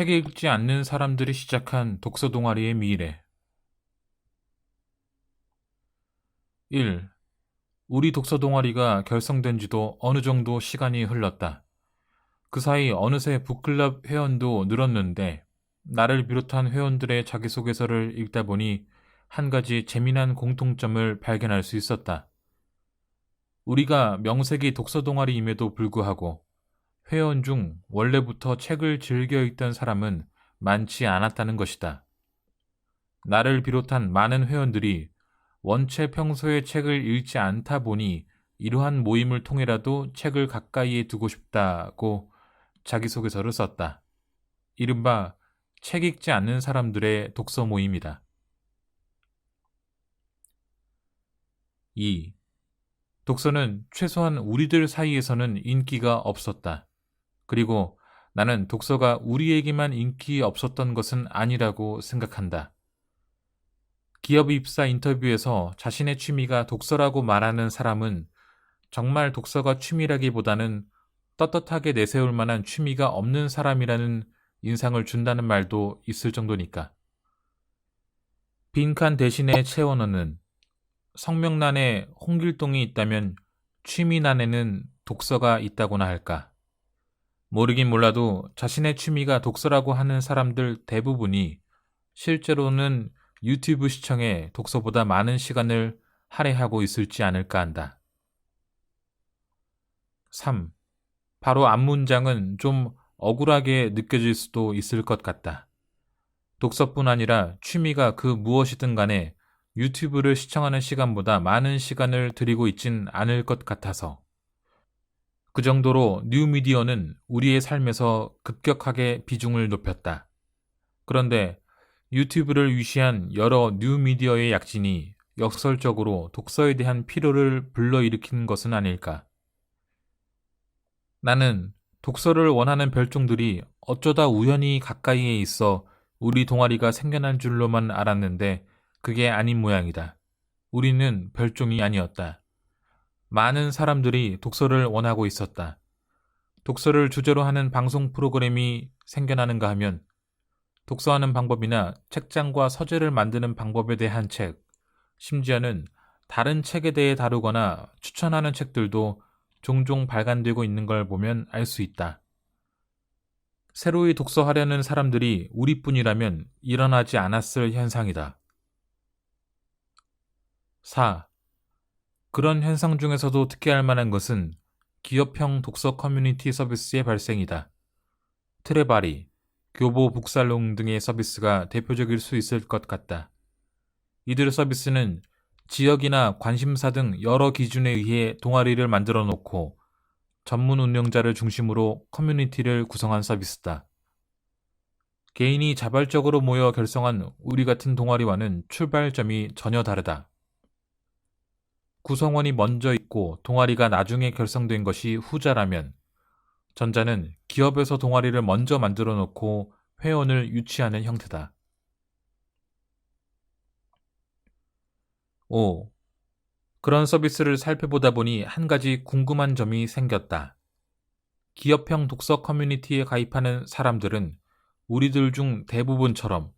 책 읽지 않는 사람들이 시작한 독서 동아리의 미래. 1. 우리 독서 동아리가 결성된 지도 어느 정도 시간이 흘렀다. 그 사이 어느새 북클럽 회원도 늘었는데 나를 비롯한 회원들의 자기소개서를 읽다 보니 한 가지 재미난 공통점을 발견할 수 있었다. 우리가 명색이 독서 동아리임에도 불구하고 회원 중 원래부터 책을 즐겨 읽던 사람은 많지 않았다는 것이다. 나를 비롯한 많은 회원들이 원체 평소에 책을 읽지 않다 보니 이러한 모임을 통해라도 책을 가까이에 두고 싶다고 자기소개서를 썼다. 이른바 책 읽지 않는 사람들의 독서 모임이다. 2. 독서는 최소한 우리들 사이에서는 인기가 없었다. 그리고 나는 독서가 우리에게만 인기 없었던 것은 아니라고 생각한다. 기업 입사 인터뷰에서 자신의 취미가 독서라고 말하는 사람은 정말 독서가 취미라기보다는 떳떳하게 내세울 만한 취미가 없는 사람이라는 인상을 준다는 말도 있을 정도니까. 빈칸 대신에 채워넣는 성명란에 홍길동이 있다면 취미란에는 독서가 있다고나 할까. 모르긴 몰라도 자신의 취미가 독서라고 하는 사람들 대부분이 실제로는 유튜브 시청에 독서보다 많은 시간을 할애하고 있을지 않을까 한다. 3. 바로 앞 문장은 좀 억울하게 느껴질 수도 있을 것 같다. 독서뿐 아니라 취미가 그 무엇이든 간에 유튜브를 시청하는 시간보다 많은 시간을 들이고 있진 않을 것 같아서. 그 정도로 뉴미디어는 우리의 삶에서 급격하게 비중을 높였다. 그런데 유튜브를 위시한 여러 뉴미디어의 약진이 역설적으로 독서에 대한 피로를 불러일으키는 것은 아닐까. 나는 독서를 원하는 별종들이 어쩌다 우연히 가까이에 있어 우리 동아리가 생겨난 줄로만 알았는데 그게 아닌 모양이다. 우리는 별종이 아니었다. 많은 사람들이 독서를 원하고 있었다. 독서를 주제로 하는 방송 프로그램이 생겨나는가 하면 독서하는 방법이나 책장과 서재를 만드는 방법에 대한 책, 심지어는 다른 책에 대해 다루거나 추천하는 책들도 종종 발간되고 있는 걸 보면 알 수 있다. 새로이 독서하려는 사람들이 우리뿐이라면 일어나지 않았을 현상이다. 4. 그런 현상 중에서도 특이할 만한 것은 기업형 독서 커뮤니티 서비스의 발생이다. 트레바리, 교보 북살롱 등의 서비스가 대표적일 수 있을 것 같다. 이들의 서비스는 지역이나 관심사 등 여러 기준에 의해 동아리를 만들어 놓고 전문 운영자를 중심으로 커뮤니티를 구성한 서비스다. 개인이 자발적으로 모여 결성한 우리 같은 동아리와는 출발점이 전혀 다르다. 구성원이 먼저 있고 동아리가 나중에 결성된 것이 후자라면 전자는 기업에서 동아리를 먼저 만들어 놓고 회원을 유치하는 형태다. 5. 그런 서비스를 살펴보다 보니 한 가지 궁금한 점이 생겼다. 기업형 독서 커뮤니티에 가입하는 사람들은 우리들 중 대부분처럼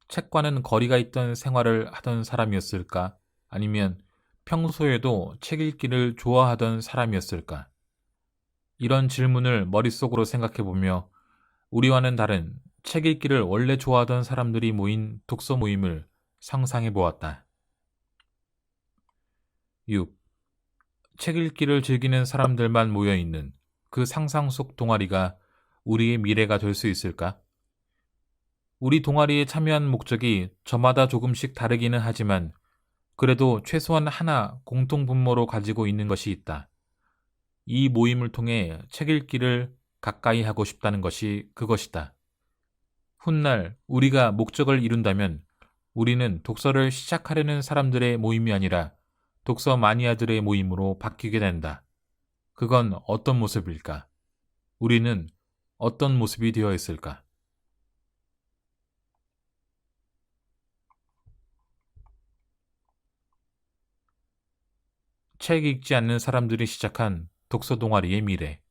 책과는 거리가 있던 생활을 하던 사람이었을까? 아니면 평소에도 책 읽기를 좋아하던 사람이었을까? 이런 질문을 머릿속으로 생각해보며 우리와는 다른 책 읽기를 원래 좋아하던 사람들이 모인 독서 모임을 상상해보았다. 6. 책 읽기를 즐기는 사람들만 모여있는 그 상상 속 동아리가 우리의 미래가 될 수 있을까? 우리 동아리에 참여한 목적이 저마다 조금씩 다르기는 하지만 그래도 최소한 하나 공통 분모로 가지고 있는 것이 있다. 이 모임을 통해 책 읽기를 가까이 하고 싶다는 것이 그것이다. 훗날 우리가 목적을 이룬다면 우리는 독서를 시작하려는 사람들의 모임이 아니라 독서 마니아들의 모임으로 바뀌게 된다. 그건 어떤 모습일까? 우리는 어떤 모습이 되어 있을까? 책 읽지 않는 사람들이 시작한 독서 동아리의 미래.